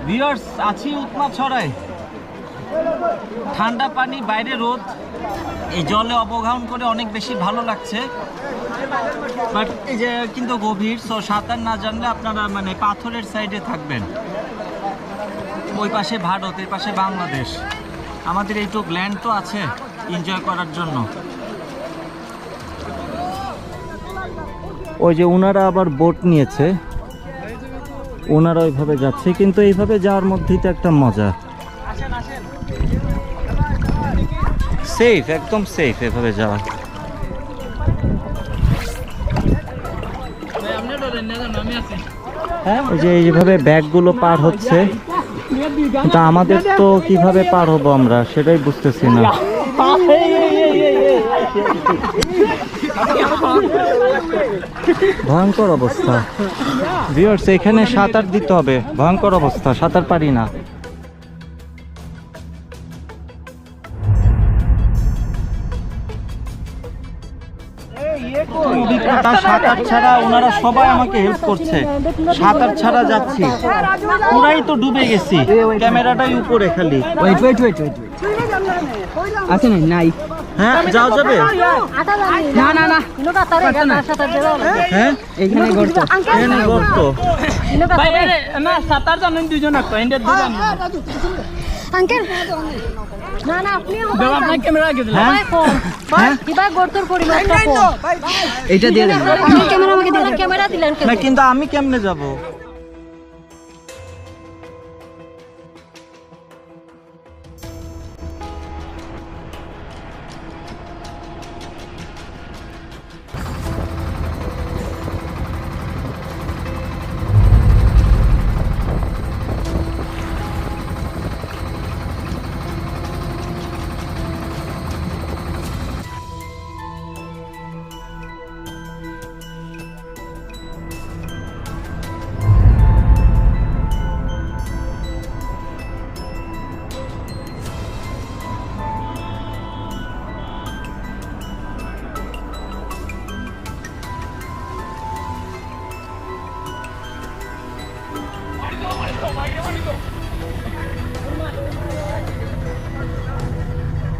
Viewers, আছি উৎমাছড়ায়। ঠান্ডা পানি, বাইরে রোদ, এই জলে অবগাহন করে অনেক বেশি ভালো লাগছে। বাট এই যে কিন্তু গভীর, সো সাঁতার না জানলে আপনারা মানে পাথরের সাইডে থাকবেন। ওই পাশে ভারত, এই পাশে বাংলাদেশ। আমাদের এইটুক ল্যান্ড তো আছে এনজয় করার জন্য। ওই যে ওনারা আবার বোট নিয়েছে, ওনারা ওইভাবে যাচ্ছে, কিন্তু এইভাবে যাওয়ার মধ্যেই তো একটা মজা। সেফ, একদম সেফ এভাবে যাওয়া। হ্যাঁ, ওই যে এইভাবে ব্যাগগুলো পার হচ্ছে, কিন্তু আমাদের তো কিভাবে পার হবো আমরা সেটাই বুঝতেছি না। ভয়ঙ্কর অবস্থা ভিউয়ার্স, এখানে সাঁতার দিতে হবে। ভয়ঙ্কর অবস্থা, সাঁতার পারি না। অভিজ্ঞতা, সাঁতার ছাড়া ওনারা সবাই আমাকে হেল্প করছে। সাঁতার ছাড়া যাচ্ছি, পুরাই তো ডুবে গেছি। ক্যামেরাটাই উপরে খালি। আছে না? নাই। হ্যাঁ, যাওয়া যাবে? না না না, হ্যাঁ, এইখানে গর্ত। এখানে গর্ত। ভাই না, সাঁতার জানেন দুজন একটা, ইন্ডিয়ার দুজন। আঙ্কেল না না, আপনি দেব আপনার ক্যামেরা আগে দিলাম। হ্যাঁ, কিবা গর্তর পরিমাণটা কম। এইটা দিয়ে দেন। আপনি ক্যামেরা আমাকে দিলেন, ক্যামেরা দিলেন না, কিন্তু আমি কেমনে যাব?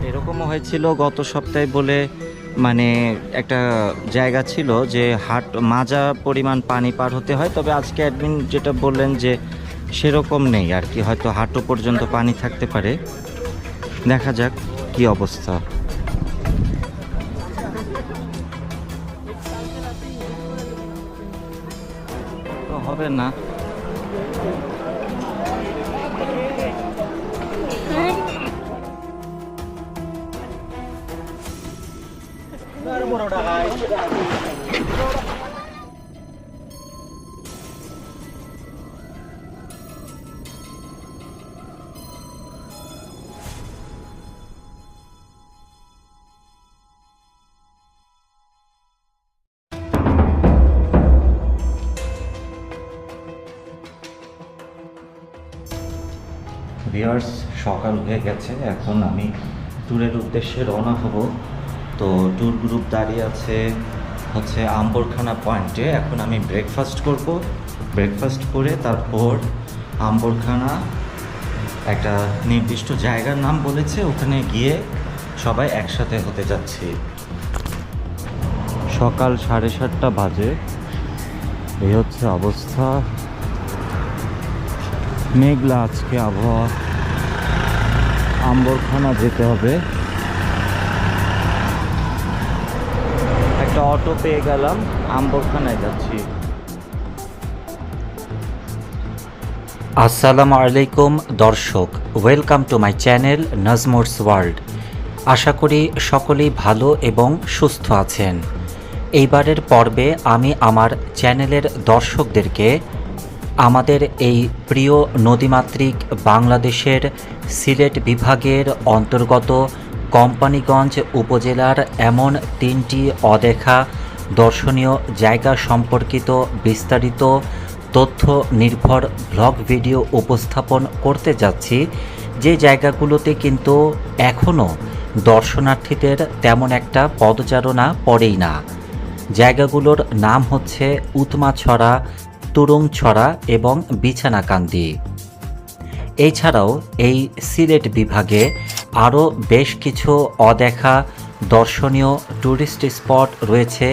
এরকমও হয়েছিল গত সপ্তাহে বলে, মানে একটা জায়গা ছিল যে মাজা পরিমাণ পানি পার হতে হয়। তবে আজকে অ্যাডমিন যেটা বললেন যে সেরকম নেই আর কি, হয়তো হাঁটু পর্যন্ত পানি থাকতে পারে। দেখা যাক কি অবস্থা। তো হবে না। ভিউয়ার্স, সকাল হয়ে গেছে, এখন আমি ট্যুরের উদ্দেশ্যে রওনা হব। তো ট্যুর গ্রুপ দাঁড়িয়ে আছে হচ্ছে আম্বরখানা পয়েন্টে। এখন আমি ব্রেকফাস্ট করব। ব্রেকফাস্ট করে তারপর আম্বরখানা একটা নির্দিষ্ট জায়গার নাম বলেছে, ওখানে গিয়ে সবাই একসাথে হতে যাচ্ছি। সকাল 7:30 বাজে, এই হচ্ছে অবস্থা। মেঘলা আজকে আবহাওয়া। আম্বরখানা যেতে হবে। একটা অটো পেয়ে গেলাম, আম্বরখানায় যাচ্ছি। আসসালামু আলাইকুম দর্শক, welcome to my channel Nazmur's world. আশা করি সকলেই ভালো এবং সুস্থ আছেন। এইবারের পর্বে আমি আমার চ্যানেলের দর্শকদেরকে আমাদের এই প্রিয় নদীমাতৃক বাংলাদেশের সিলেট বিভাগের অন্তর্গত কোম্পানীগঞ্জ উপজেলার এমন 3টি অদেখা দর্শনীয় জায়গা সম্পর্কিত বিস্তারিত তথ্য নির্ভর ব্লগ ভিডিও উপস্থাপন করতে যাচ্ছি, যে জায়গাগুলোতে কিন্তু এখনও দর্শনার্থীদের তেমন একটা পদচারণা পড়েই না। জায়গাগুলোর নাম হচ্ছে উৎমাছড়া, তুরুংছড়া এবং বিছানাকান্দি। এছাড়াও এই সিলেট বিভাগে আরও বেশ কিছু অদেখা দর্শনীয় ট্যুরিস্ট স্পট রয়েছে,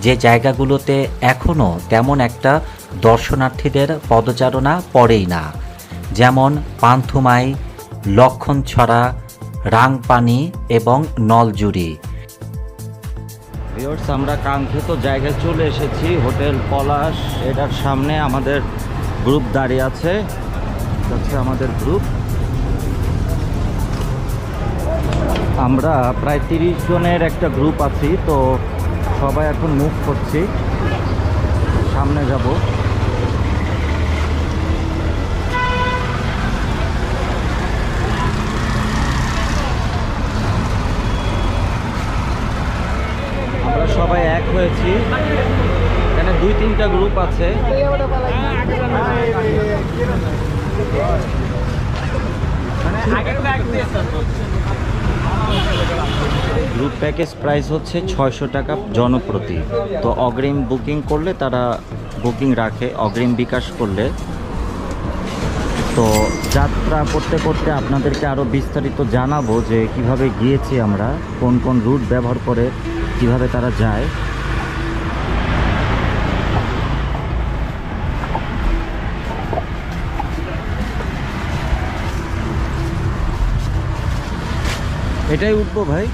যে জায়গাগুলোতে এখনও তেমন একটা দর্শনার্থীদের পদচারণা পড়েই না, যেমন পান্থুমাই, লক্ষণছড়া, রাংপানি এবং নলজুড়ি। ভিউয়ার্স, আমরা কাঙ্ক্ষিত জায়গায় চলে এসেছি, হোটেল পলাশ। এটার সামনে আমাদের গ্রুপ দাঁড়িয়ে আছে, হচ্ছে আমাদের গ্রুপ। আমরা প্রায় 30 জনের একটা গ্রুপ আছি, তো সবাই এখন মুভ করছি, সামনে যাব। আমরা সবাই এক হয়েছি, এখানে 2-3টা গ্রুপ আছে। গ্রুপ প্যাকেজ প্রাইস হচ্ছে 600 টাকা জনপ্রতি। তো অগ্রিম বুকিং করলে তারা বুকিং রাখে, অগ্রিম বিকাশ করলে। তো যাত্রা করতে করতে আপনাদেরকে আরও বিস্তারিত জানাবো যে কিভাবে গিয়েছি আমরা, কোন কোন রুট ব্যবহার করে কিভাবে তারা যায়। এটাই উঠবো ভাই।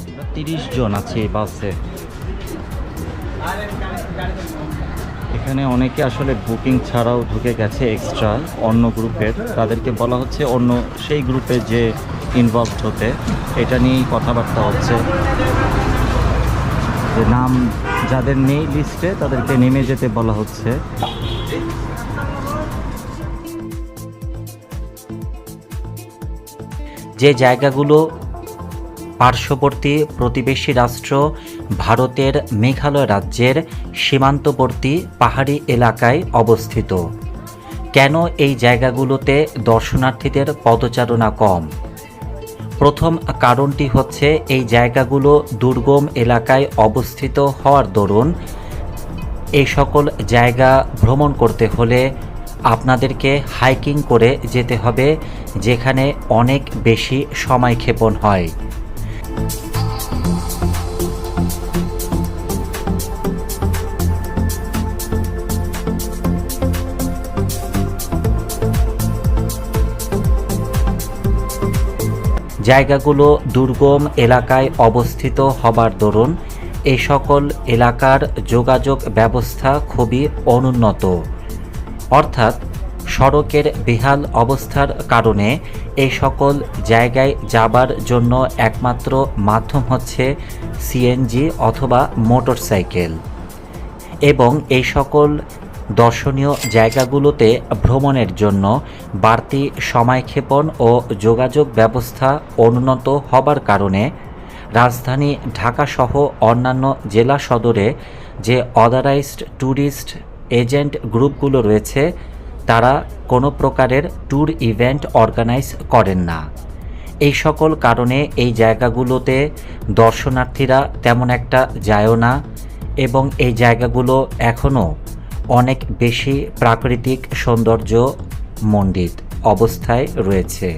আমরা 30 জন আছি এই বাসে। এখানে অনেকে আসলে বুকিং ছাড়াও ঢুকে গেছে এক্সট্রা অন্য গ্রুপের, তাদেরকে বলা হচ্ছে অন্য সেই গ্রুপে যে ইনভলভ হতে। এটা নিয়েই কথাবার্তা হচ্ছে যে নাম যাদের নেই লিস্টে তাদেরকে নেমে যেতে বলা হচ্ছে। যে জায়গাগুলো পার্শ্ববর্তী প্রতিবেশী রাষ্ট্র ভারতের মেঘালয় রাজ্যের সীমান্তবর্তী পাহাড়ি এলাকায় অবস্থিত। কেন এই জায়গাগুলোতে দর্শনার্থীদের পদচারণা কম? প্রথম কারণটি হচ্ছে এই জায়গাগুলো দুর্গম এলাকায় অবস্থিত হওয়ার দরুন এই সকল জায়গা ভ্রমণ করতে হলে আপনাদেরকে হাইকিং করে যেতে হবে, যেখানে অনেক বেশি সময়ক্ষেপণ হয়। জায়গাগুলো দুর্গম এলাকায় অবস্থিত হবার দরুন এই সকল এলাকার যোগাযোগ ব্যবস্থা খুবই অনুন্নত, অর্থাৎ সড়কের বেহাল অবস্থার কারণে এই সকল জায়গায় যাবার জন্য একমাত্র মাধ্যম হচ্ছে সিএনজি অথবা মোটরসাইকেল। এবং এই সকল দর্শনীয় জায়গাগুলোতে ভ্রমণের জন্য বাড়তি সময়ক্ষেপণ ও যোগাযোগ ব্যবস্থা অনুন্নত হবার কারণে রাজধানী ঢাকাসহ অন্যান্য জেলা সদরে যে অথরাইজড ট্যুরিস্ট এজেন্ট গ্রুপগুলো রয়েছে তারা কোনো প্রকারের ট্যুর ইভেন্ট অর্গানাইজ করেন না। এই সকল কারণে এই জায়গাগুলোতে দর্শনার্থীরা তেমন একটা যায়ও না, এবং এই জায়গাগুলো এখনও অনেক বেশি প্রাকৃতিক সৌন্দর্য মণ্ডিত অবস্থায় রয়েছে।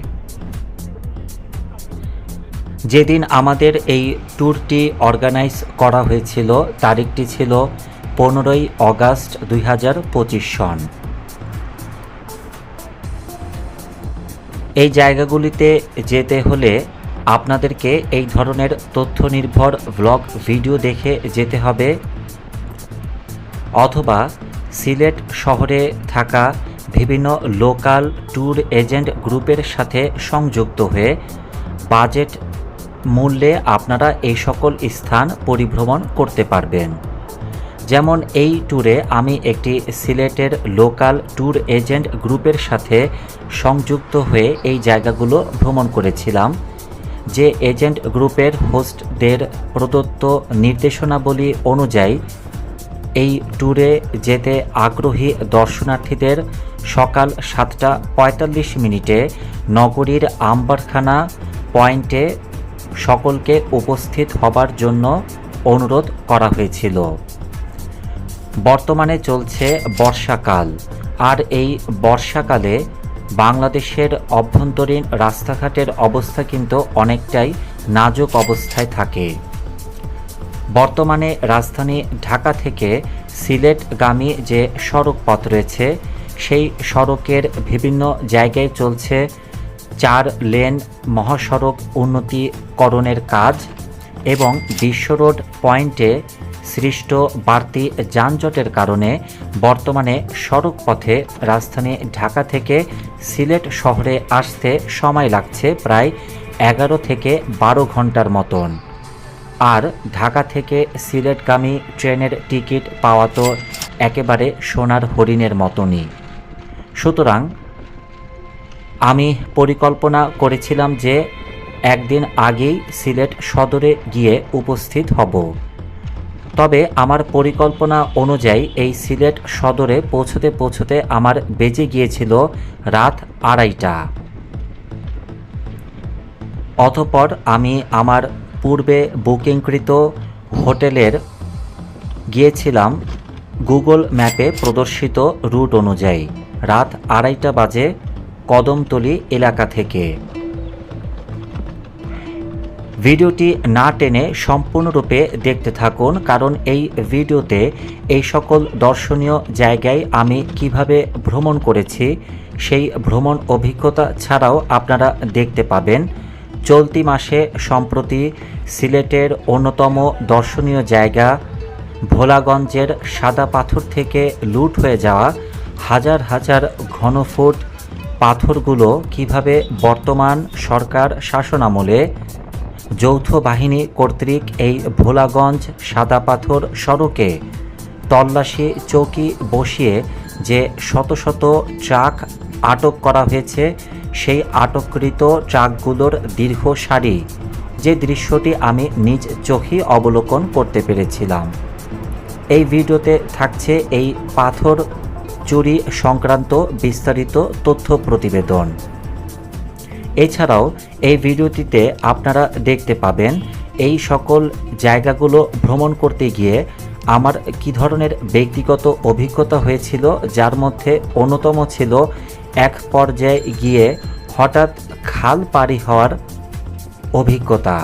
যেদিন আমাদের এই ট্যুরটি অর্গানাইজ করা হয়েছিল তারিখটি ছিল 15ই অগাস্ট 2025 সন। এই জায়গাগুলিতে যেতে হলে আপনাদেরকে এই ধরনের তথ্য নির্ভর ব্লগ ভিডিও দেখে যেতে হবে, অথবা সিলেট শহরে থাকা বিভিন্ন লোকাল ট্যুর এজেন্ট গ্রুপের সাথে সংযুক্ত হয়ে বাজেট মূল্যে আপনারা এই সকল স্থান পরিভ্রমণ করতে পারবেন। যেমন এই ট্যুরে আমি একটি সিলেটের লোকাল ট্যুর এজেন্ট গ্রুপের সাথে সংযুক্ত হয়ে এই জায়গাগুলো ভ্রমণ করেছিলাম। যে এজেন্ট গ্রুপের হোস্টদের প্রদত্ত নির্দেশনাবলী অনুযায়ী এই ট্যুরে যেতে আগ্রহী দর্শনার্থীদের সকাল 7:45 নগরীর আম্বারখানা পয়েন্টে সকলকে উপস্থিত হবার জন্য অনুরোধ করা হয়েছিল। বর্তমানে চলছে বর্ষাকাল, আর এই বর্ষাকালে বাংলাদেশের অভ্যন্তরীণ রাস্তাঘাটের অবস্থা কিন্তু অনেকটাই নাজুক অবস্থায় থাকে। বর্তমানে রাজধানী ঢাকা থেকে সিলেটগামী যে সড়ক পথ রয়েছে, সেই সড়কের বিভিন্ন জায়গায় চলছে 4 লেন মহাসড়ক উন্নতিকরণের কাজ এবং বিশ্ব রোড পয়েন্টে সৃষ্ট বাড়তি যানজটের কারণে বর্তমানে সড়ক পথে রাজধানী ঢাকা থেকে সিলেট শহরে আসতে সময় লাগছে প্রায় 11 থেকে 12 ঘন্টার মতন। আর ঢাকা থেকে সিলেটগামী ট্রেনের টিকিট পাওয়া তো একেবারে সোনার হরিণের মতনই। সুতরাং আমি পরিকল্পনা করেছিলাম যে একদিন আগেই সিলেট সদরে গিয়ে উপস্থিত হব। তবে আমার পরিকল্পনা অনুযায়ী এই সিলেট সদরে পৌঁছতে আমার বেজে গিয়েছিল রাত 2:30টা। অতঃপর আমি আমার পূর্বে বুকিংকৃত হোটেলের গিয়েছিলাম গুগল ম্যাপে প্রদর্শিত রুট অনুযায়ী রাত 2:30 বাজে কদমতলী এলাকা থেকে। ভিডিওটি না টেনে সম্পূর্ণরূপে দেখতে থাকুন, কারণ এই ভিডিওতে এই সকল দর্শনীয় জায়গায় আমি কিভাবে ভ্রমণ করেছি সেই ভ্রমণ অভিজ্ঞতা ছাড়াও আপনারা দেখতে পাবেন। চলতি মাসে সম্প্রতি সিলেটের অন্যতম দর্শনীয় জায়গা ভোলাগঞ্জের সাদা পাথর থেকে লুট হয়ে যাওয়া হাজার হাজার ঘনফুট পাথরগুলো কিভাবে বর্তমান সরকার শাসনামলে যৌথ বাহিনী কর্তৃক এই ভোলাগঞ্জ সাদা পাথর সড়কে তল্লাশি চৌকি বসিয়ে যে শত শত ট্রাক আটক করা হয়েছে, সেই আটককৃত ট্রাকগুলোর দীর্ঘ সারি, যে দৃশ্যটি আমি নিজ চোখে অবলোকন করতে পেরেছিলাম। এই ভিডিওতে থাকছে এই পাথর চুরি সংক্রান্ত বিস্তারিত তথ্য প্রতিবেদন। এছাড়াও এই ভিডিওটিতে আপনারা দেখতে পাবেন এই সকল জায়গাগুলো ভ্রমণ করতে গিয়ে আমার কী ধরনের ব্যক্তিগত অভিজ্ঞতা হয়েছিল, যার মধ্যে অন্যতম ছিল এক পর্যায়ে গিয়ে হঠাৎ খাল পাড়ি হওয়ার অভিজ্ঞতা।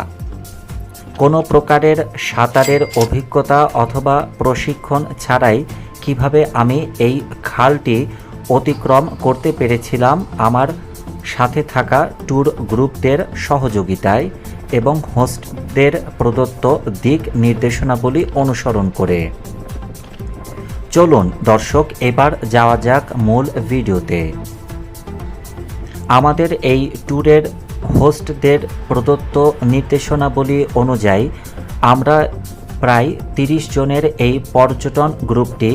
কোনো প্রকারের সাঁতারের অভিজ্ঞতা অথবা প্রশিক্ষণ ছাড়াই কিভাবে আমি এই খালটি অতিক্রম করতে পেরেছিলাম আমার সাথে থাকা ট্যুর গ্রুপদের সহযোগিতায় এবং হোস্টদের প্রদত্ত দিক নির্দেশনাবলী অনুসরণ করে। চলুন দর্শক, এবার যাওয়া যাক মূল ভিডিওতে। আমাদের এই ট্যুরের হোস্টদের প্রদত্ত নির্দেশনাবলী অনুযায়ী আমরা প্রায় 30 জনের এই পর্যটন গ্রুপটি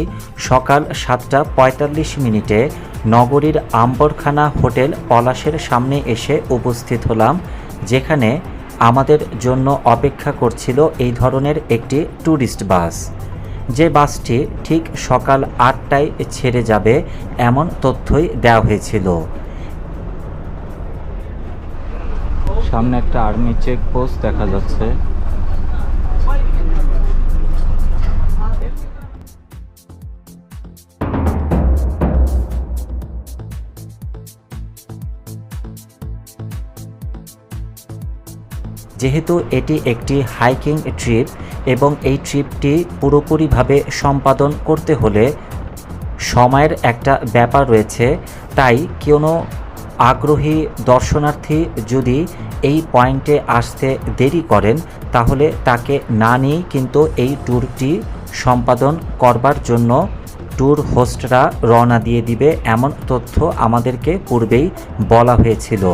সকাল 7:45 নগরীর আম্বরখানা হোটেল পলাশের সামনে এসে উপস্থিত হলাম, যেখানে আমাদের জন্য অপেক্ষা করছিল এই ধরনের একটি ট্যুরিস্ট বাস, যে বাসটি ঠিক সকাল 8টায় ছেড়ে যাবে এমন তথ্যই দেওয়া হয়েছিল। সামনে একটা আর্মি চেকপোস্ট দেখা যাচ্ছে। যেহেতু এটি একটি হাইকিং ট্রিপ এবং এই ট্রিপটি পুরোপুরিভাবে সম্পাদন করতে হলে সময়ের একটা ব্যাপার রয়েছে, তাই কোনো আগ্রহী দর্শনার্থী যদি এই পয়েন্টে আসতে দেরি করেন তাহলে তাকে না নিয়েই কিন্তু এই ট্যুরটি সম্পাদন করবার জন্য ট্যুর হোস্টরা রওনা দিয়ে দিবে, এমন তথ্য আমাদেরকে পূর্বেই বলা হয়েছিল।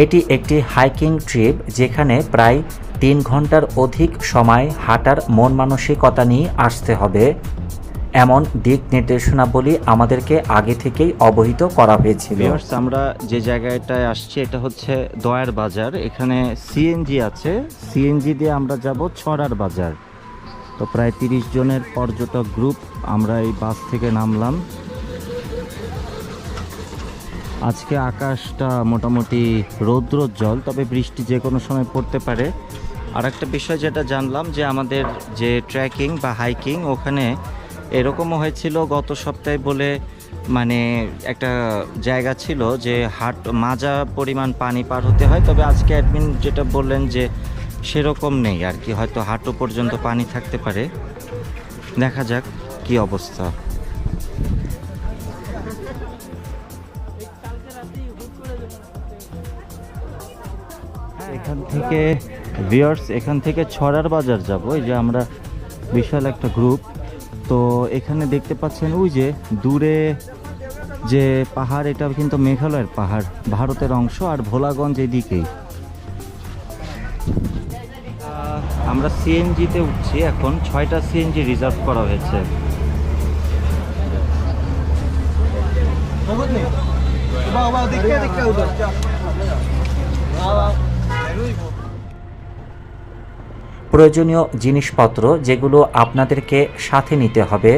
এটি একটি হাইকিং ট্রিপ, যেখানে প্রায় 3 ঘন্টার অধিক সময় হাঁটার মন মানসিকতা নিয়ে আসতে হবে, এমন দিক নির্দেশনাবলী আমাদেরকে আগে থেকেই অবহিত করা হয়েছিল। আমরা যে জায়গাটায় আসছি এটা হচ্ছে দয়ার বাজার। এখানে সিএনজি আছে, সিএনজি দিয়ে আমরা যাব ছড়ার বাজার। তো প্রায় 30 জনের পর্যটক গ্রুপ আমরা এই বাস থেকে নামলাম। আজকে আকাশটা মোটামুটি রৌদ্রোজ্জ্বল, তবে বৃষ্টি যে কোনো সময় পড়তে পারে। আর একটা বিষয় যেটা জানলাম যে আমাদের যে ট্রেকিং বা হাইকিং ওখানে এরকমও হয়েছিল গত সপ্তাহে বলে, মানে একটা জায়গা ছিল যে মাজা পরিমাণ পানি পার হতে হয়, তবে আজকে অ্যাডমিন যেটা বললেন যে সেরকম নেই আর কি, হয়তো হাঁটু পর্যন্ত পানি থাকতে পারে। দেখা যাক কি অবস্থা। এখান থেকে ভিউয়ার্স, এখান থেকে ছড়ার বাজার যাব। এই যে আমরা বিশাল একটা গ্রুপ, তো এখানে দেখতে পাচ্ছেন ওই যে দূরে যে পাহাড়, এটা কিন্তু মেঘালয়ের পাহাড়, ভারতের অংশ, আর ভোলাগঞ্জ এদিকেই। আমরা সিএনজিতে উঠছি এখন, 6টা সিএনজি রিজার্ভ করা হয়েছে। প্রয়োজনীয় জিনিসপত্র যেগুলো আপনাদেরকে সাথে নিতে হবে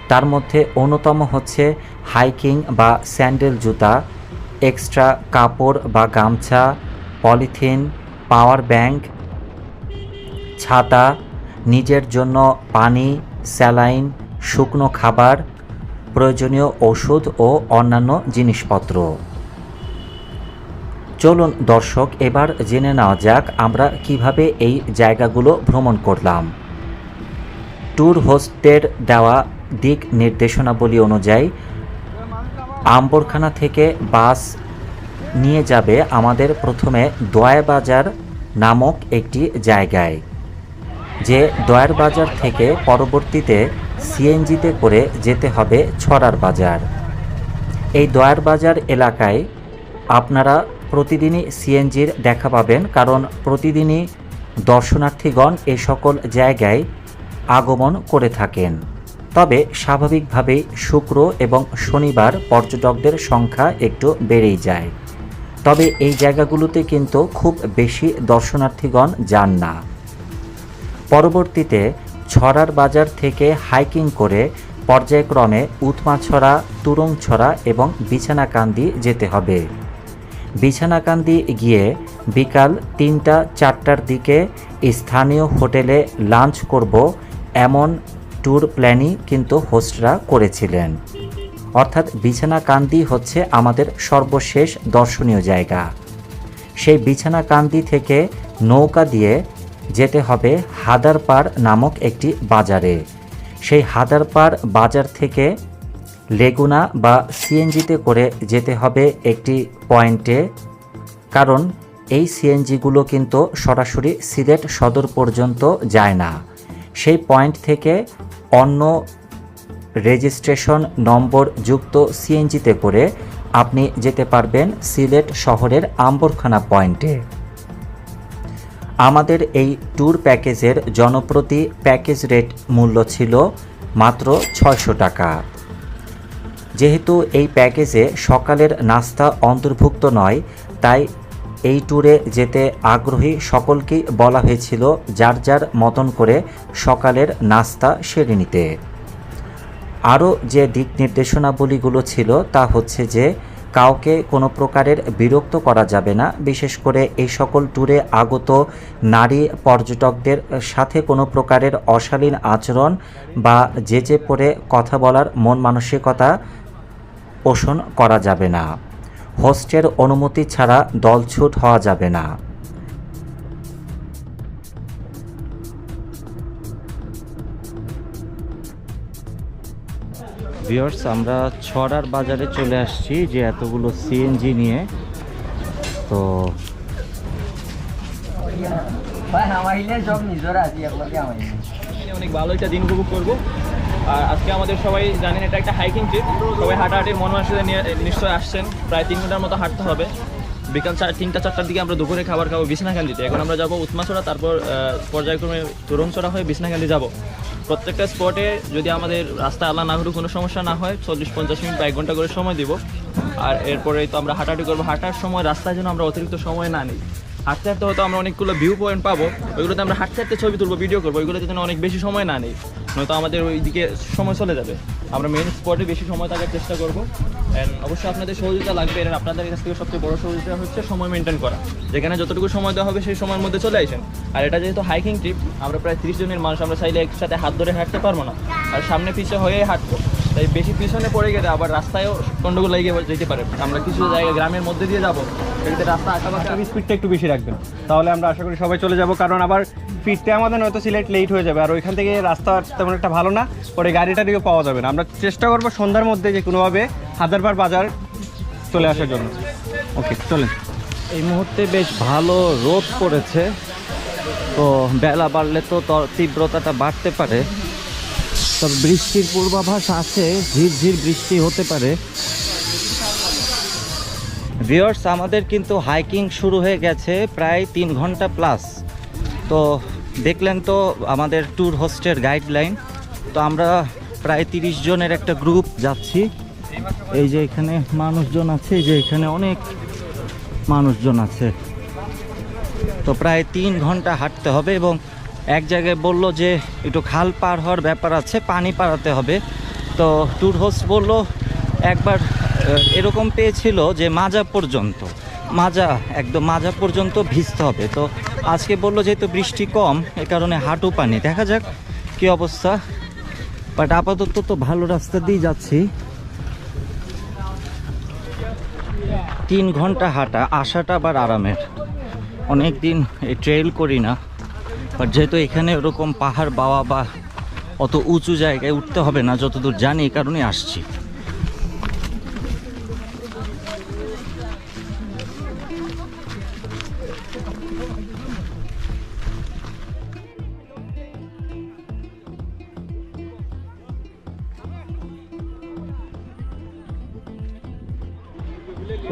তার মধ্যে অন্যতম হচ্ছে হাইকিং বা স্যান্ডেল জুতা, এক্সট্রা কাপড় বা গামছা, পলিথিন, পাওয়ার ব্যাংক, ছাতা, নিজের জন্য পানি, স্যালাইন, শুকনো খাবার, প্রয়োজনীয় ওষুধ ও অন্যান্য জিনিসপত্র। চলুন দর্শক, এবার জেনে নেওয়া যাক আমরা কিভাবে এই জায়গাগুলো ভ্রমণ করলাম। ট্যুর হোস্টদের দেওয়া দিক নির্দেশনাবলী অনুযায়ী আম্বরখানা থেকে বাস নিয়ে যাবে আমাদের প্রথমে দোয়ার বাজার নামক একটি জায়গায়, যে দোয়ার বাজার থেকে পরবর্তীতে সিএনজিতে করে যেতে হবে ছড়ার বাজার। এই দোয়ার বাজার এলাকায় আপনারা প্রতিদিনই সিএনজির দেখা পাবেন, কারণ প্রতিদিনই দর্শনার্থীগণ এই সকল জায়গায় আগমন করে থাকেন। তবে স্বাভাবিকভাবেই শুক্র এবং শনিবার পর্যটকদের সংখ্যা একটু বেড়েই যায়, তবে এই জায়গাগুলোতে কিন্তু খুব বেশি দর্শনার্থীগণ যান না। পরবর্তীতে ছড়ার বাজার থেকে হাইকিং করে পর্যায়ক্রমে উৎমাছড়া, তুরংছড়া এবং বিছানাকান্দি যেতে হবে। বিছানাকান্দি গিয়ে বিকাল 3টা-4টার দিকে স্থানীয় হোটেলে লাঞ্চ করব, এমন ট্যুর প্ল্যানই কিন্তু হোস্টরা করেছিলেন। অর্থাৎ বিছানাকান্দি হচ্ছে আমাদের সর্বশেষ দর্শনীয় জায়গা। সেই বিছানাকান্দি থেকে নৌকা দিয়ে যেতে হবে হাদারপাড় নামক একটি বাজারে। সেই হাদারপাড় বাজার থেকে লেগুনা বা সিএনজিতে করে যেতে হবে একটি পয়েন্টে, কারণ এই সিএনজিগুলো কিন্তু সরাসরি সিলেট সদর পর্যন্ত যায় না। সেই পয়েন্ট থেকে অন্য রেজিস্ট্রেশন নম্বর যুক্ত সিএনজিতে করে আপনি যেতে পারবেন সিলেট শহরের আম্বরখানা পয়েন্টে। আমাদের এই ট্যুর প্যাকেজের জনপ্রতি প্যাকেজ রেট মূল্য ছিল মাত্র 600 টাকা। যেহেতু এই প্যাকেজে সকালের নাস্তা অন্তর্ভুক্ত নয়, তাই এই ট্যুরে যেতে আগ্রহী সকলকেই বলা হয়েছিল যার যার মতন করে সকালের নাস্তা সেরে নিতে। আরও যে দিক নির্দেশনাবলীগুলো ছিল তা হচ্ছে যে কাউকে কোনো প্রকারের বিরক্ত করা যাবে না, বিশেষ করে এই সকল ট্যুরে আগত নারী পর্যটকদের সাথে কোনো প্রকারের অশালীন আচরণ বা যেচে পড়ে কথা বলার মন মানসিকতা পোষণ করা যাবে না। হোস্টের অনুমতি ছাড়া দলছুট হওয়া যাবে না। ভিউয়ার্স, আমরা ছড়ার বাজারে চলে আসছি যে এতগুলো সিএনজি নিয়ে। তো অনেক ভালো একটা দিন উপভোগ করবো। আর আজকে আমাদের সবাই জানেন এটা একটা হাইকিং ট্রিপ, সবাই হাঁটাহাঁটির মন মানসিকতা নিয়ে নিশ্চয়ই আসছেন। প্রায় 3 ঘন্টার মতো হাঁটতে হবে। বিকাল 3টা-4টার দিকে আমরা দুপুরে খাবার খাবো বিছনাকান্দিতে। এখন আমরা যাবো উৎমাছড়া, তারপর পর্যায়ক্রমে তুরংছড়া হয়ে বিছনাকান্দি যাব। প্রত্যেকটা স্পটে যদি আমাদের রাস্তা আল্লাহ না করুক কোনো সমস্যা না হয় 40-50 মিনিট বা 1 ঘন্টা করে সময় দিব। আর এরপরেই তো আমরা হাঁটাহাঁটি করবো। হাঁটার সময় রাস্তায় যেন আমরা অতিরিক্ত সময় না নিই। হাঁটতে হাঁটতে হয়তো আমরা অনেকগুলো ভিউ পয়েন্ট পাবো, ওইগুলোতে আমরা হাঁটতে হাঁটতে ছবি তুলবো, ভিডিও করবো, ওইগুলোতে যেন অনেক বেশি সময় না নেই। নয়তো আমাদের ওইদিকে সময় চলে যাবে। আমরা মেইন স্পটে বেশি সময় থাকার চেষ্টা করবো। অ্যান্ড অবশ্যই আপনাদের সহযোগিতা লাগবে। এর আপনাদের কাছ থেকে সবচেয়ে বড় সহযোগিতা হচ্ছে সময় মেনটেন করা, যেখানে যতটুকু সময় দেওয়া হবে সেই সময়ের মধ্যে চলে আসেন। আর এটা যেহেতু হাইকিং ট্রিপ, আমরা প্রায় 30 জনের মানুষ, আমরা চাইলে একসাথে হাত ধরে হাঁটতে পারবো না, আর সামনে পিছিয়ে হয়ে হাঁটবো। তাই বেশি পিছনে পড়ে গেলে আবার রাস্তায়ও গন্ডগোল লেগে যেতে পারে। আমরা কিছু জায়গায় গ্রামের মধ্যে দিয়ে যাবো, সেক্ষেত্রে রাস্তা আঁকাবাঁকা। স্পিডটা একটু বেশি রাখবেন, তাহলে আমরা আশা করি সবাই চলে যাব, কারণ আবার ফিরতে আমাদের নয়তো সিলেট লেট হয়ে যাবে, আর ওইখান থেকে রাস্তা তেমন একটা ভালো না, পরে গাড়িটারিও পাওয়া যাবে না। আমরা চেষ্টা করবো সন্ধ্যার মধ্যে যে কোনোভাবে হাজারবার বাজার চলে আসার জন্য। ওকে, চলেন। এই মুহূর্তে বেশ ভালো রোদ পড়েছে, তো বেলা বাড়লে তো তীব্রতাটা বাড়তে পারে। তবে বৃষ্টির পূর্বাভাস আছে, ঝিরঝির বৃষ্টি হতে পারে। ভিউয়ার্স, আমাদের কিন্তু হাইকিং শুরু হয়ে গেছে প্রায় 3 ঘন্টা প্লাস। তো দেখলেন তো আমাদের ট্যুর হোস্টের গাইডলাইন। তো আমরা প্রায় 30 জনের একটা গ্রুপ যাচ্ছি। এই যে এখানে মানুষজন আছে, এই যে এখানে অনেক মানুষজন আছে। তো প্রায় 3 ঘন্টা হাঁটতে হবে, এবং এক জায়গায় বলল যে একটু খাল পার হওয়ার ব্যাপার আছে, পানি পারাতে হবে। তো ট্যুর হোস্ট বলল একবার এরকম পেয়েছিল যে একদম মাজা পর্যন্ত ভিজতে হবে। তো আজকে বললো যেহেতু বৃষ্টি কম, এ কারণে হাঁটু পানি। দেখা যাক কি অবস্থা, বাট আপাতত তো ভালো রাস্তা দিয়ে যাচ্ছি। 3 ঘন্টা হাঁটা, আসাটা আবার আরামের। অনেক দিন এই ট্রেল করি না, বাট যেহেতু এখানে ওরকম পাহাড় বাওয়া বা অত উঁচু জায়গায় উঠতে হবে না যতদূর জানি, এই কারণে আসছি।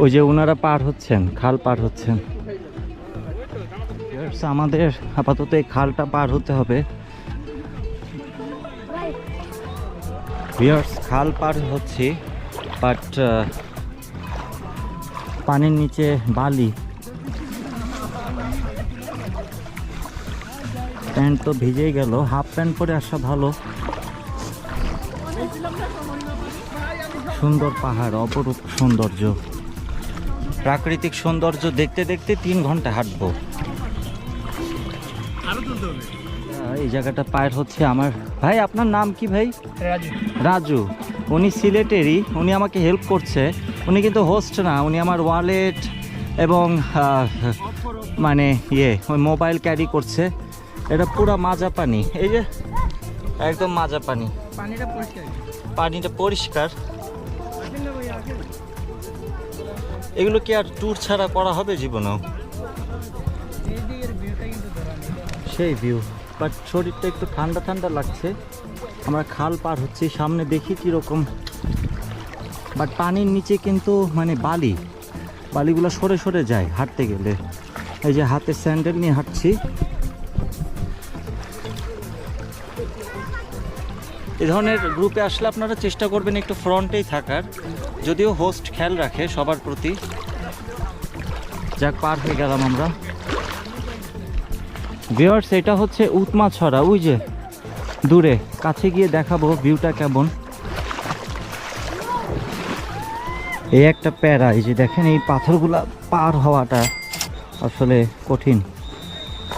ওই যে ওনারা পার হচ্ছেন, খাল পার হচ্ছেন। আমাদের আপাতত এই খালটা পার হতে হবে। ভিউয়ার্স, খাল পার হচ্ছি, বাট পানির নিচে বালি, প্যান্ট তো ভিজেই গেল। হাফ প্যান্ট পরে আসা ভালো। সুন্দর পাহাড়, অপরূপ সৌন্দর্য, প্রাকৃতিক সৌন্দর্য দেখতে দেখতে 3 ঘন্টা হাঁটবো। এই জায়গাটা পার হচ্ছে আমার ভাই। আপনার নাম কি ভাই? রাজু। উনি সিলেটেরই, উনি আমাকে হেল্প করছে। উনি কিন্তু হোস্ট না, উনি আমার ওয়ালেট এবং মানে ওই মোবাইল ক্যারি করছে। এটা পুরো মাজা পানি, এই যে একদম মাজা পানি। পানিটা পরিষ্কার। এগুলো কি আর ট্যুর ছাড়া করা হবে জীবনেও? সেই ভিউ, বাট শরীরটা একটু ঠান্ডা ঠান্ডা লাগছে। আমরা খাল পার হচ্ছি, সামনে দেখি কীরকম, বাট পানির নিচে কিন্তু মানে বালিগুলো সরে সরে যায় হাঁটতে গেলে। এই যে হাতে স্যান্ডেল নিয়ে হাঁটছি। এই ধরনের গ্রুপে আসলে আপনারা চেষ্টা করবেন একটু ফ্রন্টেই থাকার, যদিও হোস্ট খেয়াল রাখে সবার প্রতি। যাক, পার হয়ে গেলাম আমরা। ভিউয়ার্স, এটা হচ্ছে উৎমাছড়া, ওই যে দূরে, কাছে গিয়ে দেখাবো ভিউটা কেমন। এই একটা প্যারা, এই যে দেখেন এই পাথরগুলা পার হওয়াটা আসলে কঠিন।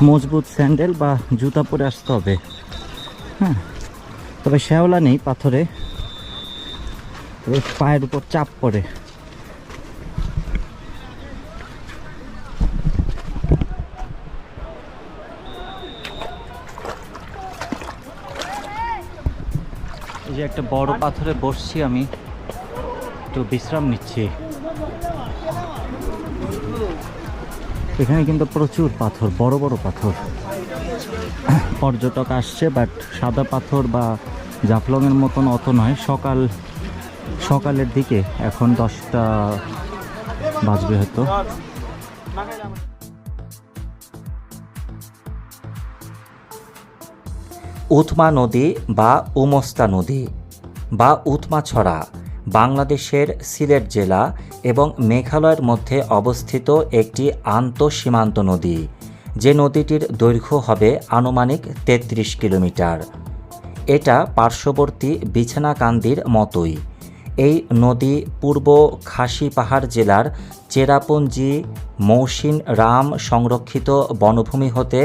মজবুত স্যান্ডেল বা জুতা পরে আসতে হবে। হ্যাঁ, তবে শ্যাওলা নেই পাথরে, তবে পায়ের উপর চাপ পড়ে। এই যে একটা বড় পাথরে বসছি আমি, একটু বিশ্রাম নিচ্ছি। এখানে কিন্তু প্রচুর পাথর, বড় বড় পাথর। পর্যটক আসছে, বাট সাদা পাথর বা জাফলংয়ের মতন অত নয়। সকালের দিকে, এখন 10টা বাজবে হয়তো। উৎমা নদী বা উমস্তা নদী বা উৎমাছড়া বাংলাদেশের সিলেট জেলা এবং মেঘালয়ের মধ্যে অবস্থিত একটি আন্তঃসীমান্ত নদী, যে নদীটির দৈর্ঘ্য হবে আনুমানিক 33 কিলোমিটার। এটা পার্শ্ববর্তী বিছানাকান্দির মতোই। এই নদী পূর্ব খাসি পাহাড় জেলার চেরাপুঞ্জি মৌসিন রাম সংরক্ষিত বনভূমি হতে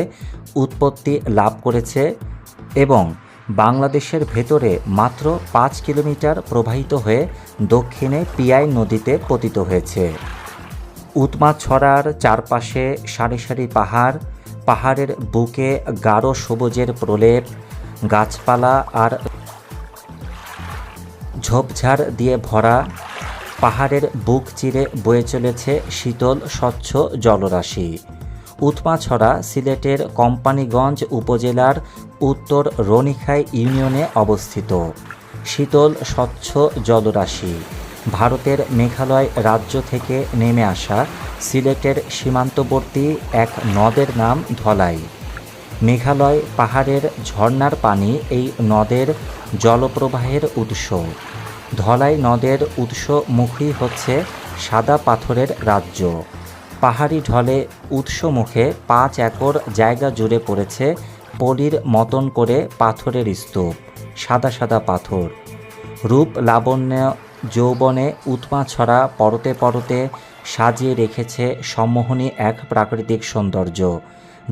উৎপত্তি লাভ করেছে এবং বাংলাদেশের ভেতরে মাত্র 5 কিলোমিটার প্রবাহিত হয়ে দক্ষিণে পিয়াই নদীতে পতিত হয়েছে। উৎমাছড়ার চারপাশে সারি সারি পাহাড়, পাহাড়ের বুকে গাঢ় সবুজের প্রলেপ, গাছপালা আর ঝোপঝাড় দিয়ে ভরা। পাহাড়ের বুক চিরে বয়ে চলেছে শীতল স্বচ্ছ জলরাশি। উৎমাছড়া সিলেটের কোম্পানীগঞ্জ উপজেলার উত্তর রনিখাই ইউনিয়নে অবস্থিত। শীতল স্বচ্ছ জলরাশি ভারতের মেঘালয় রাজ্য থেকে নেমে আসা সিলেটের সীমান্তবর্তী এক নদের নাম ধলাই। মেঘালয় পাহাড়ের ঝর্ণার পানি এই নদের জলপ্রবাহের উৎস। ধলাই নদের উৎসমুখী হচ্ছে সাদা পাথরের রাজ্য। পাহাড়ি ঢলে উৎসমুখে 5 একর জায়গা জুড়ে পড়েছে পলির মতন করে পাথরের স্তূপ, সাদা সাদা পাথর। রূপ লাবণ্য যৌবনে উৎমাছড়া পরতে পরতে সাজিয়ে রেখেছে সম্মোহনী এক প্রাকৃতিক সৌন্দর্য,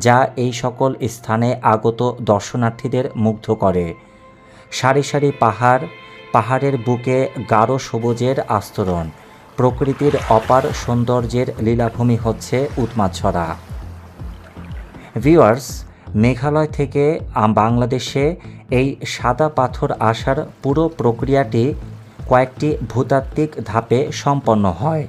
যা এই সকল স্থানে আগত দর্শনার্থীদের মুগ্ধ করে। সারি সারি পাহাড়, পাহাড়ের বুকে গাঢ় সবুজের আস্তরণ, প্রকৃতির অপার সৌন্দর্যের লীলাভূমি হচ্ছে উৎমাছড়া। ভিউয়ার্স, মেঘালয় থেকে বাংলাদেশে এই সাদা পাথর আসার পুরো প্রক্রিয়াটি কয়েকটি ভূতাত্ত্বিক ধাপে সম্পন্ন হয়।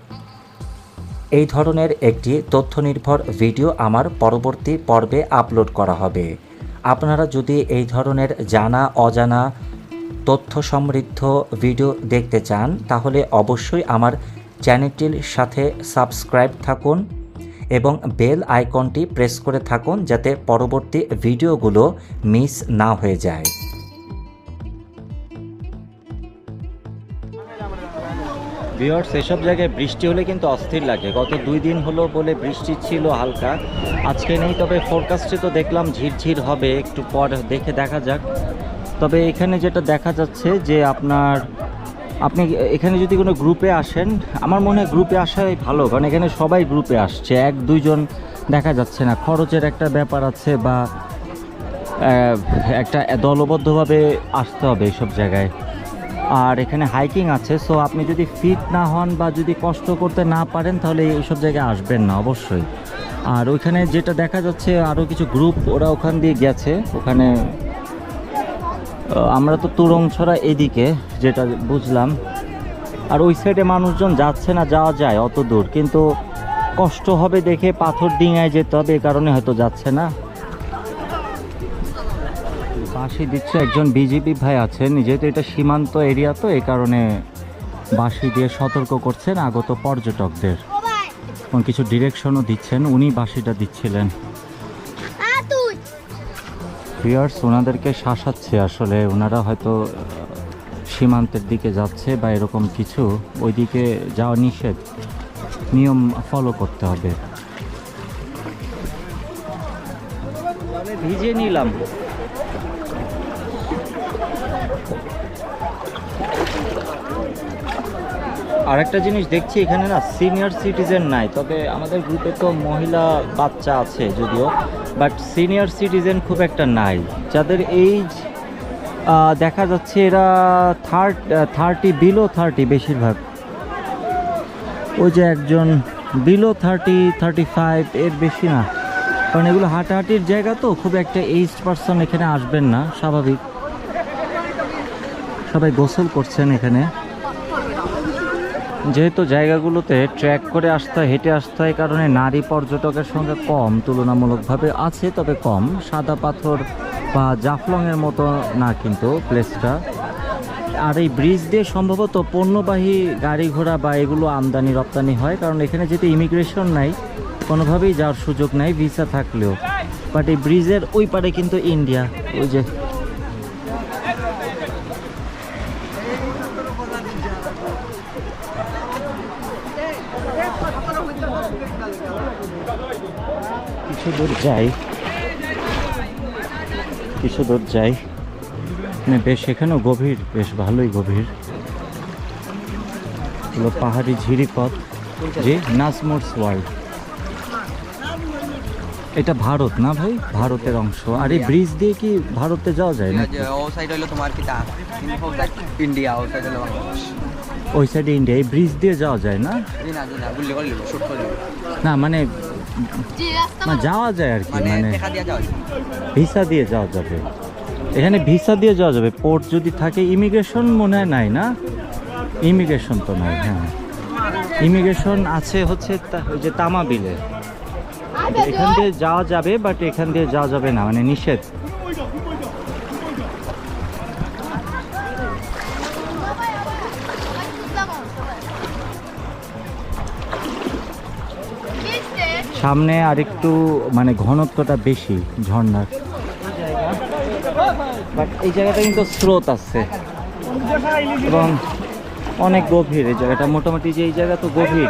এই ধরনের একটি তথ্যনির্ভর ভিডিও আমার পরবর্তী পর্বে আপলোড করা হবে। আপনারা যদি এই ধরনের জানা অজানা তথ্য সমৃদ্ধ ভিডিও দেখতে চান তাহলে অবশ্যই আমার চ্যানেলটির সাথে সাবস্ক্রাইব থাকুন এবং বেল আইকনটি প্রেস করে থাকুন যাতে পরবর্তী ভিডিওগুলো মিস না হয়ে যায়। ভিউয়ার্স, এসব জায়গায় বৃষ্টি হলে কিন্তু অস্থির লাগে। গত 2 দিন হলো বলে বৃষ্টি ছিল হালকা, আজকে নেই। তবে ফোরকাস্টে তো দেখলাম ঝিরঝির হবে, একটু পর দেখা যাক। তবে এখানে যেটা দেখা যাচ্ছে যে আপনি এখানে যদি কোনো গ্রুপে আসেন, আমার মনে হয় গ্রুপে আসাই ভালো, কারণ এখানে সবাই গ্রুপে আসছে, 1-2 জন দেখা যাচ্ছে না। খরচের একটা ব্যাপার আছে বা একটা দলবদ্ধভাবে আসতে হবে এইসব জায়গায়। আর এখানে হাইকিং আছে, সো আপনি যদি ফিট না হন বা যদি কষ্ট করতে না পারেন তাহলে এইসব জায়গায় আসবেন না অবশ্যই। আর ওইখানে যেটা দেখা যাচ্ছে আরও কিছু গ্রুপ ওরা ওখান দিয়ে গেছে, ওখানে আমরা তো তুরংছড়া এদিকে যেটা বুঝলাম, আর ওই সাইডে মানুষজন যাচ্ছে না, যাওয়া যায় অত দূর, কিন্তু কষ্ট হবে দেখে পাথর ডিঙায় যেতে হবে, এ কারণে হয়তো যাচ্ছে না। বাঁশি দিচ্ছে একজন বিজেপি ভাই আছেন, যেহেতু এটা সীমান্ত এরিয়া তো এই কারণে বাঁশি দিয়ে সতর্ক করছেন আগত পর্যটকদের, এবং কিছু ডিরেকশনও দিচ্ছেন, উনি বাঁশিটা দিচ্ছিলেন। ভিউয়ার্স, ওনাদেরকে শাসাচ্ছে, আসলে ওনারা হয়তো সীমান্তের দিকে যাচ্ছে বা এরকম কিছু, ওইদিকে যাওয়া নিষেধ, নিয়ম ফলো করতে হবে। ভিজিয়ে নিলাম। আরেকটা জিনিস দেখছি এখানে না সিনিয়র সিটিজেন নাই, তবে আমাদের গ্রুপে তো মহিলা বাচ্চা আছে যদিও, বাট সিনিয়র সিটিজেন খুব একটা নাই। যাদের এইজ দেখা যাচ্ছে এরা 30 বিলো 30 বেশিরভাগ। ওই যে একজন বিলো 30-35, এর বেশি না, কারণ এগুলো হাঁটাহাঁটির জায়গা তো, খুব একটা এইজড পারসন এখানে আসবেন না, স্বাভাবিক। সবাই গোসল করছেন এখানে, যেহেতু জায়গাগুলোতে ট্র্যাক করে আসতে হয়, হেঁটে আসতে হয়, কারণে নারী পর্যটকের সংখ্যা কম তুলনামূলকভাবে আছে, তবে কম। সাদা পাথর বা জাফলংয়ের মতো না কিন্তু প্লেসটা। আর এই ব্রিজ দিয়ে সম্ভবত পণ্যবাহী গাড়ি ঘোড়া বা এগুলো আমদানি রপ্তানি হয়, কারণ এখানে যেহেতু ইমিগ্রেশন নাই, কোনোভাবেই যাওয়ার সুযোগ নাই ভিসা থাকলেও। বাট এই ব্রিজের ওই পারে কিন্তু ইন্ডিয়া, ওই যে কিছু দূর যাই, মানে বেশ এখানেও গভীর, বেশ ভালোই গভীর। হলো পাহাড়ি ঝিরিপথ, জি নাজমুরস ওয়ার্ল্ড। এটা ভারত না ভাই, ভারতের অংশ। আর এই ব্রিজ দিয়ে কি ভারতে যাওয়া যায় না? ও সাইড হইলো তোমার কি তা ইন্ডিয়া, ও সাইড হলো বাংলাদেশ। ওই সাইডে ইন্ডিয়া, এই ব্রিজ দিয়ে যাওয়া যায় না? না বুঝলে করলি শুট করলি না মানে না যাওয়া যায় আর কি, মানে মানে দেখা দিয়া যাও। ভিসা দিয়ে যাওয়া যাবে। এখানে ভিসা দিয়ে যাওয়া যাবে, পোর্ট যদি থাকে। ইমিগ্রেশন মনে হয় নাই না? ইমিগ্রেশন তো নাই। হ্যাঁ ইমিগ্রেশন আছে হচ্ছে ওই যে তামাবিলে, এখান দিয়ে যাওয়া যাবে, বাট এখান দিয়ে যাওয়া যাবে না, মানে নিষেধ। সামনে আরেকটু মানে ঘনত্বটা বেশি ঝর্ণার, বাট এই জায়গাটা কিন্তু স্রোত আছে এবং অনেক গভীর এই জায়গাটা। মোটামুটি যে এই জায়গা তো গভীর,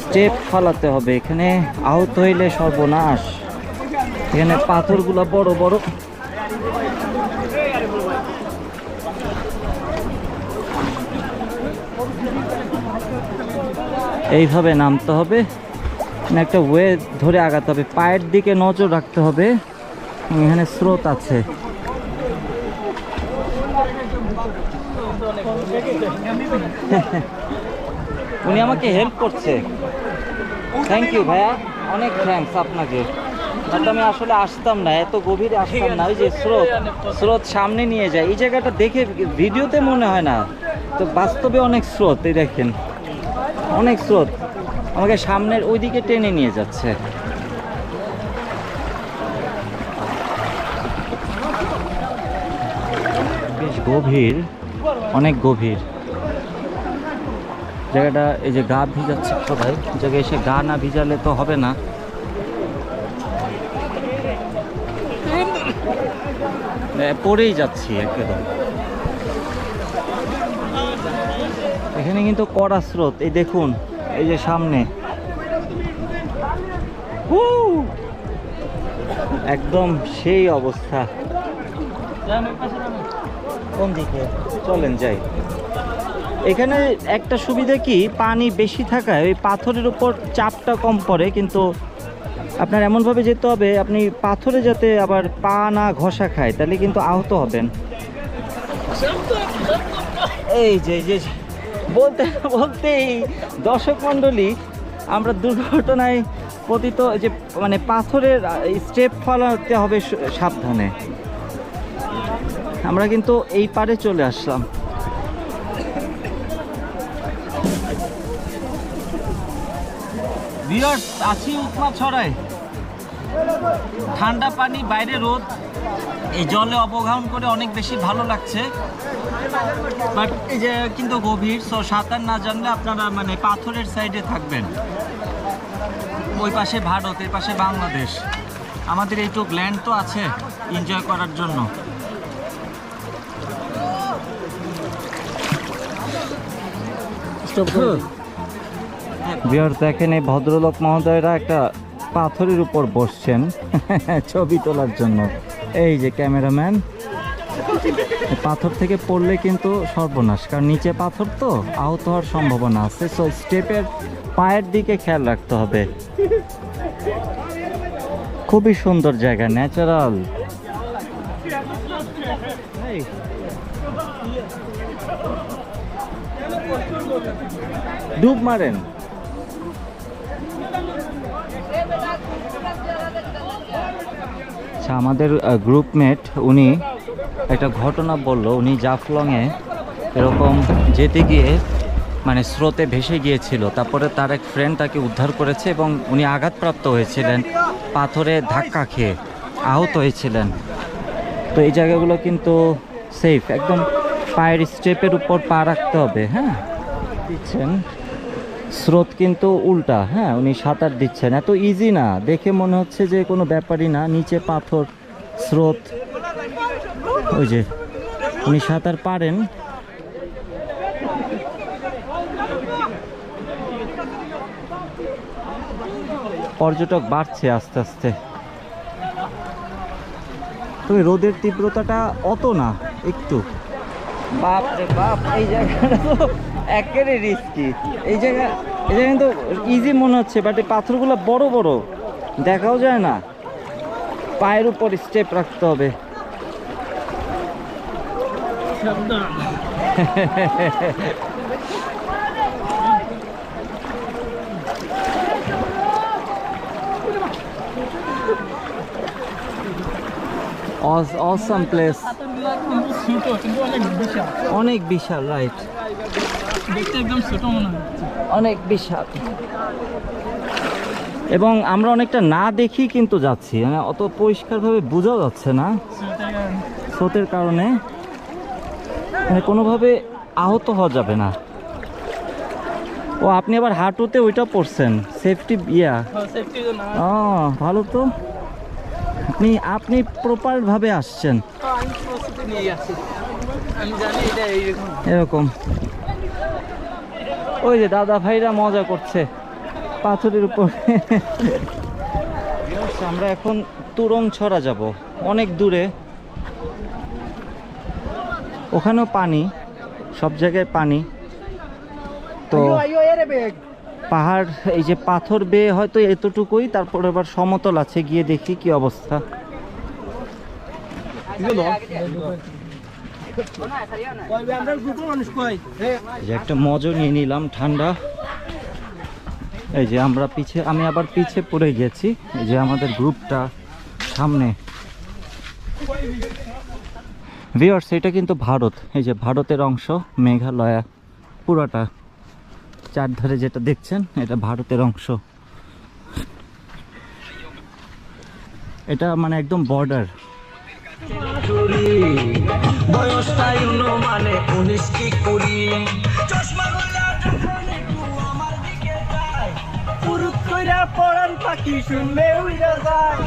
স্টেপ ফালাতে হবে। এখানে আহত হইলে সর্বনাশ। এখানে পাথরগুলো বড় বড়। এইভাবে নামতে হবে, একটা ওয়ে ধরে আগাতে হবে, পায়ের দিকে নজর রাখতে হবে। এখানে স্রোত আছে। উনি আমাকে হেল্প করছে, থ্যাংক ইউ ভাইয়া, অনেক থ্যাঙ্কস আপনাকে। তাতে আমি আসলে আসতাম না, এত গভীরে আসতাম না। ওই যে স্রোত, স্রোত সামনে নিয়ে যায়। এই জায়গাটা দেখে ভিডিওতে মনে হয় না, তো বাস্তবে অনেক স্রোত। এই দেখেন অনেক স্রোত আমাকে সামনের ওইদিকে টেনে নিয়ে যাচ্ছে। বেশ গভীর, অনেক গভীর জায়গাটা। এই যে গা ভিজাচ্ছে সবাই, জায়গায় এসে গা না ভিজালে তো হবে না। পড়েই যাচ্ছি একদম। এখানে কিন্তু কড়া স্রোত, এই দেখুন এই যে সামনে একদম সেই অবস্থা। কোন দিকে চলেন যাই। এখানে একটা সুবিধা কি, পানি বেশি থাকায় ওই পাথরের উপর চাপটা কম পড়ে, কিন্তু আপনার এমনভাবে যেতে হবে আপনি পাথরে যাতে আবার পা না ঘষা খায়, তাহলে কিন্তু আহত হবেন। এই যে বলতে বলতেই দর্শক মণ্ডলী, আমরা দুর্ঘটনায় পতিত যে মানে পাথরের স্টেপ ফলাতে হবে সাবধানে। আমরা কিন্তু এই পারে চলে আসলাম। ভিউয়ার্স, আছি উৎমা ছড়ায়, ঠান্ডা পানি, বাইরে রোদ, এই জলে অবগাহন করে অনেক বেশি ভালো লাগছে। বাট এই যে কিন্তু গভীর, সো সাঁতার না জানলে আপনারা মানে পাথরের সাইডে থাকবেন। ওই পাশে ভারত, এর পাশে বাংলাদেশ। আমাদের এইটুক ল্যান্ড তো আছে এনজয় করার জন্য। ভিউয়ার্স দেখেন, এই ভদ্রলোক মহোদয়রা একটা পাথরের উপর বসছেন ছবি তোলার জন্য। এই যে ক্যামেরাম্যান, পাথর থেকে পড়লে কিন্তু সর্বনাশ, কারণ নিচে পাথর তো আহত হওয়ার সম্ভাবনা আছে। সো স্টেপের পায়ের দিকে খেয়াল রাখতে হবে। খুবই সুন্দর জায়গা, ন্যাচারাল। ডুব মারেন। আচ্ছা, আমাদের গ্রুপমেট উনি একটা ঘটনা বলল। উনি জাফলংয়ে এরকম যেতে গিয়ে মানে স্রোতে ভেসে গিয়েছিল, তারপরে তার এক ফ্রেন্ড তাকে উদ্ধার করেছে এবং উনি আঘাতপ্রাপ্ত হয়েছিলেন, পাথরে ধাক্কা খেয়ে আহত হয়েছিলেন। তো এই জায়গাগুলো কিন্তু সেফ, একদম পায়ের স্টেপের উপর পা রাখতে হবে। হ্যাঁ দিচ্ছেন, স্রোত কিন্তু উল্টা। হ্যাঁ উনি সাঁতার দিচ্ছেন, এত ইজি না, দেখে মনে হচ্ছে যে কোনো ব্যাপারই না। নিচে পাথর, স্রোত, ওই যে উনি সাঁতার পারেন। পর্যটক বাড়ছে আস্তে আস্তে। তবে রোদের তীব্রতাটা অত না, একটু। বাপ রে বাপ, এই জায়গাটা তো একেবারে রিস্কি। এই জায়গা কিন্তু ইজি মনে হচ্ছে, বাট এই পাথরগুলো বড় বড়, দেখাও যায় না। পায়ের উপর স্টেপ রাখতে হবে। Awesome place. অনেক বিশাল, রাইট, দেখতে একদম ছোট মনে হয়। অনেক বিশাল। এবং আমরা অনেকটা না দেখি কিন্তু যাচ্ছি, মানে অত পরিষ্কারভাবে বোঝা যাচ্ছে না স্রোতের কারণে, মানে কোনোভাবে আহত হওয়া যাবে না। ও আপনি আবার হাঁটুতে ওইটা পড়ছেন, সেফটি ইয়া। ও ভালো তো, আপনি প্রপার ভাবে আসছেন। এরকম ওই যে দাদা ভাইরা মজা করছে পাথরের উপর। আমরা এখন তুরংছড়া যাব, অনেক দূরে। ওখানেও পানি, সব জায়গায় পানি। তো পাহাড়, এই যে পাথর বেয়ে হয়তো এতটুকুই, তারপর আবার সমতল আছে, গিয়ে দেখি কি অবস্থা। যে একটা মজা নিয়ে নিলাম, ঠান্ডা। এই যে আমরা আমি আবার পিছে পড়ে গেছি। এই যে আমাদের গ্রুপটা সামনে। ভিউয়ার্স, এটা কিন্তু ভারত, এই যে ভারতের অংশ, মেঘালয়া পুরোটা চারধারে যেটা দেখছেন এটা ভারতের অংশ। এটা মানে একদম বর্ডার। পাখি শুনলে উড়ে যায়।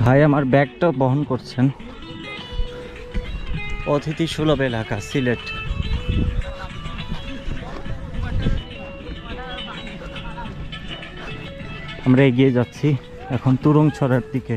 ভাই আমার ব্যাগটা বহন করছেন। অতিথি সুলভ এলাকা সিলেট। আমরা এগিয়ে যাচ্ছি এখন তুরংছড়ার দিকে।